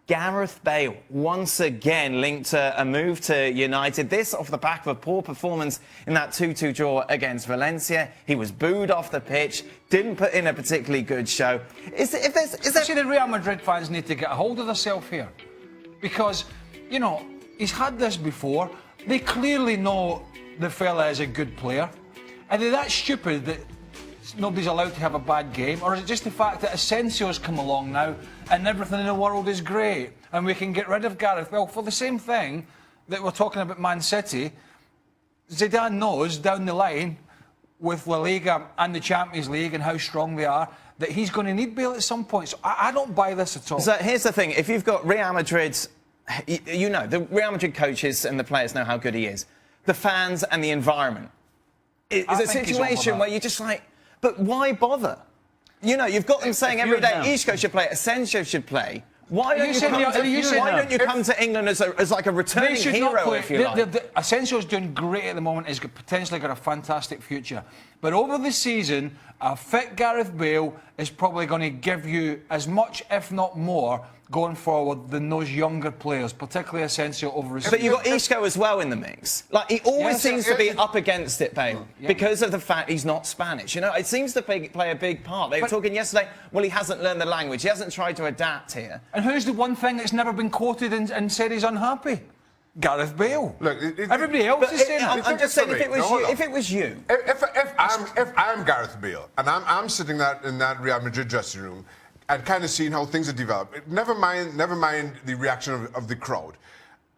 Garrete Bele once again linked to a move to United. This off the back of a poor performance in that 2-2 draw against Valencia. He was booed off the pitch, didn't put in a particularly good show. See, the Real Madrid fans need to get a hold of themselves here. Because, you know, he's had this before. They clearly know the fella is a good player. Are they that stupid that nobody's allowed to have a bad game? Or is it just the fact that Asensio's come along now and everything in the world is great and we can get rid of Gareth? Well, for the same thing that we're talking about Man City, Zidane knows down the line with La Liga and the Champions League and how strong they are that he's going to need Bale at some point. So I don't buy this at all. So here's the thing. If you've got Real Madrid, you know, the Real Madrid coaches and the players know how good he is. The fans and the environment. It's a situation where you're just like, but why bother? You know, you've got them saying every day, Isco should play, Asensio should play. Why don't you come to England as like a returning hero, if you like? Asensio's doing great at the moment. He's potentially got a fantastic future. But over the season, a fit Gareth Bale is probably going to give you as much, if not more, going forward than those younger players, particularly Asensio over his... But you've got Isco as well in the mix. Like, he always seems to be up against it, Bale, because of the fact he's not Spanish. You know, it seems to play a big part. They were talking yesterday, well, he hasn't learned the language. He hasn't tried to adapt here. And who's the one thing that's never been quoted and said he's unhappy? Gareth Bale. Look, everybody else is saying that. I'm just saying, if it was you... If I'm Gareth Bale, and I'm sitting in that Real Madrid dressing room, and kind of seeing how things are developed. Never mind the reaction of the crowd.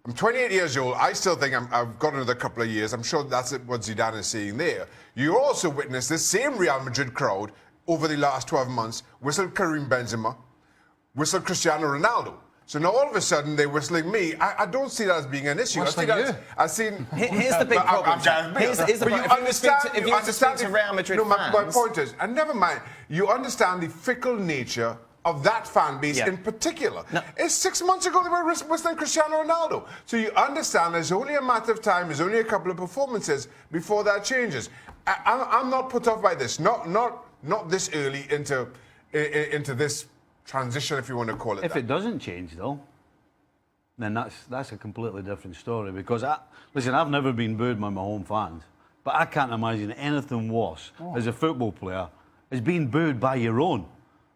I'm 28 years old. I still think I've got another couple of years. I'm sure that's what Zidane is saying there. You also witnessed this same Real Madrid crowd over the last 12 months whistle Karim Benzema, whistle Cristiano Ronaldo. So now all of a sudden they're whistling me. I don't see that as being an issue. Here's the big problem. Here's the problem. If you understand the Real Madrid fans... My point is, and never mind, you understand the fickle nature of that fan base in particular. No. It's 6 months ago they were whistling Cristiano Ronaldo. So you understand there's only a matter of time, there's only a couple of performances before that changes. I'm not put off by this. Not this early into this transition, if you want to call it that. If it doesn't change, though, then that's a completely different story. Because, listen, I've never been booed by my home fans, but I can't imagine anything worse as a football player as being booed by your own.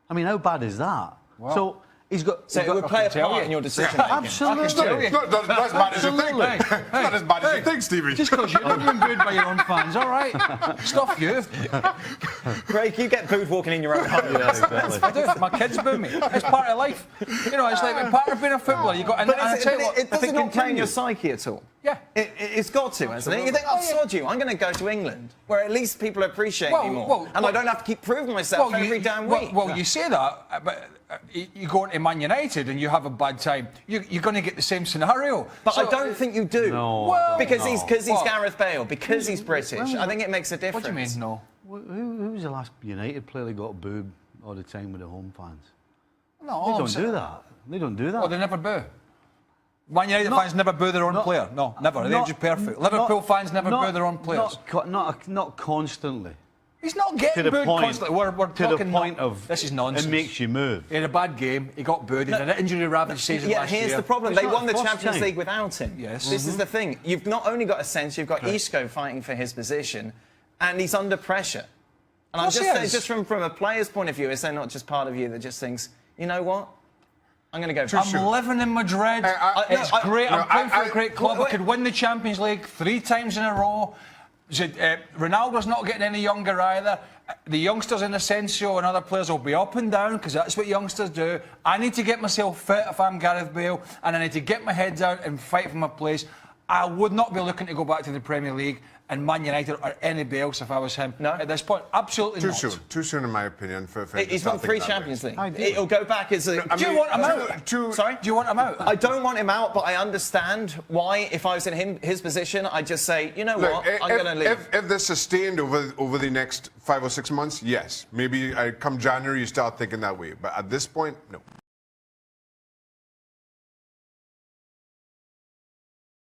I mean, how bad is that? Wow. So he's got... So it would play a part in your decision making. Absolutely. It's not as bad as you think. It's not as bad as you think, Stevie. Just because you're not being booed by your own fans, all right? Stuff you. Craig, you get booed walking in your own home. I do. My kids boo me. It's part of life. You know, it's like part of being a footballer. You got. It doesn't not play in your psyche at all. Yeah. It's got to, hasn't it? You think, I've sod you, I'm going to go to England, where at least people appreciate me more. And I don't have to keep proving myself every damn week. Well, you say that, but you go into Man United and you have a bad time, you're going to get the same scenario. But I don't think you do. No. Because he's Gareth Bale, because he's British. I think it makes a difference. What do you mean, no? Who was the last United player that got booed all the time with the home fans? No, they don't do that. They don't do that. Oh, they never boo. Man United fans never boo their own player. No, never. They're just perfect. Liverpool fans never boo their own players. Not constantly. He's not getting booed constantly. We're to the point of this is nonsense. It makes you move. He had a bad game. He got booed. He had an injury-ravaged season last year. Here's the problem. They won the Champions League without him. Yes. This is the thing. You've not only got Asensio, you've got Isco fighting for his position, and he's under pressure. And I'm just saying, just from a player's point of view, is there not just part of you that just thinks, you know what? I'm going to go. I'm living in Madrid. It's great. I'm playing for a great club. I could win the Champions League 3 times in a row. Ronaldo's not getting any younger either. The youngsters in Asensio and other players will be up and down because that's what youngsters do. I need to get myself fit if I'm Gareth Bale, and I need to get my head down and fight for my place. I would not be looking to go back to the Premier League and Man United or anybody else if I was him. No. At this point, absolutely not. Too soon, in my opinion. He's won 3 Champions League. It'll go back as a... Do you want him out? Sorry? Do you want him out? I don't want him out, but I understand why, if I was in his position, I'd just say, you know what, I'm going to leave. If they're sustained over the next 5 or 6 months, yes. Maybe come January, you start thinking that way. But at this point, no.